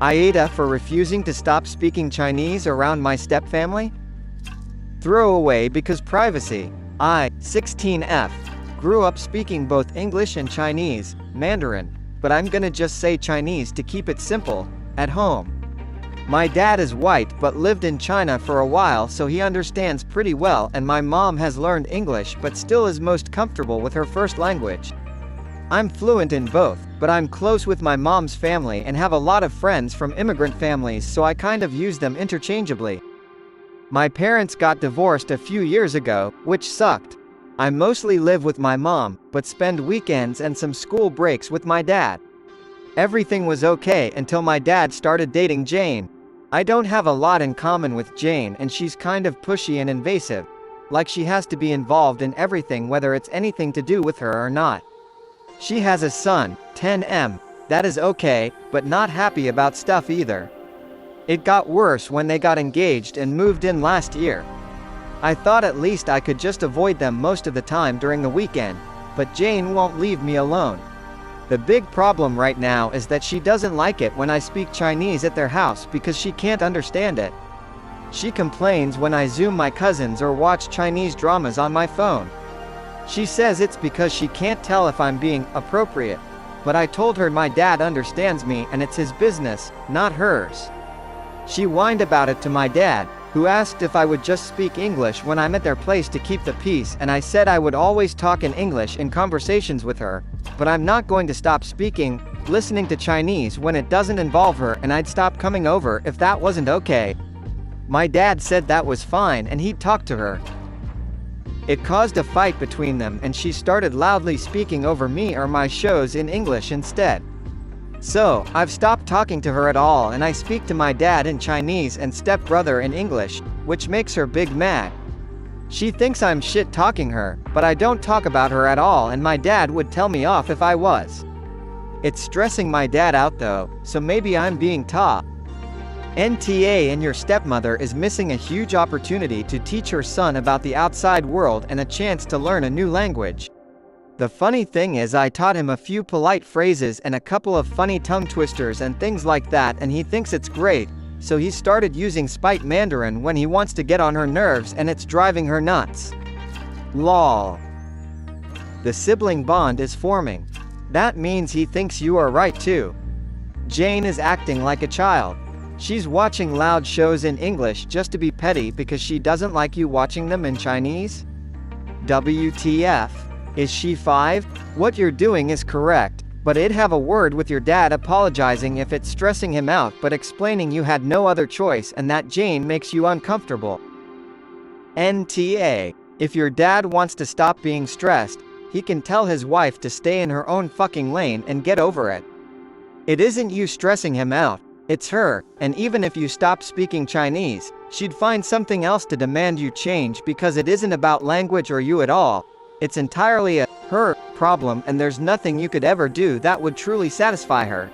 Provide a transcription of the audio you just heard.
Aida for refusing to stop speaking Chinese around my stepfamily? Throwaway because privacy. I, 16F, grew up speaking both English and Chinese, Mandarin, but I'm gonna just say Chinese to keep it simple, at home. My dad is white but lived in China for a while, so he understands pretty well, and my mom has learned English but still is most comfortable with her first language. I'm fluent in both, but I'm close with my mom's family and have a lot of friends from immigrant families, so I kind of use them interchangeably. My parents got divorced a few years ago, which sucked. I mostly live with my mom, but spend weekends and some school breaks with my dad. Everything was okay until my dad started dating Jane. I don't have a lot in common with Jane, and she's kind of pushy and invasive. Like she has to be involved in everything whether it's anything to do with her or not. She has a son, 10M, that is okay, but not happy about stuff either. It got worse when they got engaged and moved in last year. I thought at least I could just avoid them most of the time during the weekend, but Jane won't leave me alone. The big problem right now is that she doesn't like it when I speak Chinese at their house because she can't understand it. She complains when I Zoom my cousins or watch Chinese dramas on my phone. She says it's because she can't tell if I'm being appropriate, but I told her my dad understands me and it's his business, not hers. She whined about it to my dad, who asked if I would just speak English when I'm at their place to keep the peace, and I said I would always talk in English in conversations with her, but I'm not going to stop listening to Chinese when it doesn't involve her, and I'd stop coming over if that wasn't okay. My dad said that was fine and he'd talk to her. It caused a fight between them and she started loudly speaking over me or my shows in English instead. So, I've stopped talking to her at all and I speak to my dad in Chinese and stepbrother in English, which makes her big mad. She thinks I'm shit talking her, but I don't talk about her at all and my dad would tell me off if I was. It's stressing my dad out though, so maybe I'm being top. NTA and your stepmother is missing a huge opportunity to teach her son about the outside world and a chance to learn a new language. The funny thing is I taught him a few polite phrases and a couple of funny tongue twisters and things like that, and he thinks it's great, so he started using spite Mandarin when he wants to get on her nerves and it's driving her nuts. Lol. The sibling bond is forming. That means he thinks you are right too. Jane is acting like a child. She's watching loud shows in English just to be petty because she doesn't like you watching them in Chinese? WTF? Is she 5? What you're doing is correct, but it'd have a word with your dad apologizing if it's stressing him out but explaining you had no other choice and that Jane makes you uncomfortable. NTA. If your dad wants to stop being stressed, he can tell his wife to stay in her own fucking lane and get over it. It isn't you stressing him out, it's her, and even if you stopped speaking Chinese, she'd find something else to demand you change because it isn't about language or you at all. It's entirely a her problem and there's nothing you could ever do that would truly satisfy her.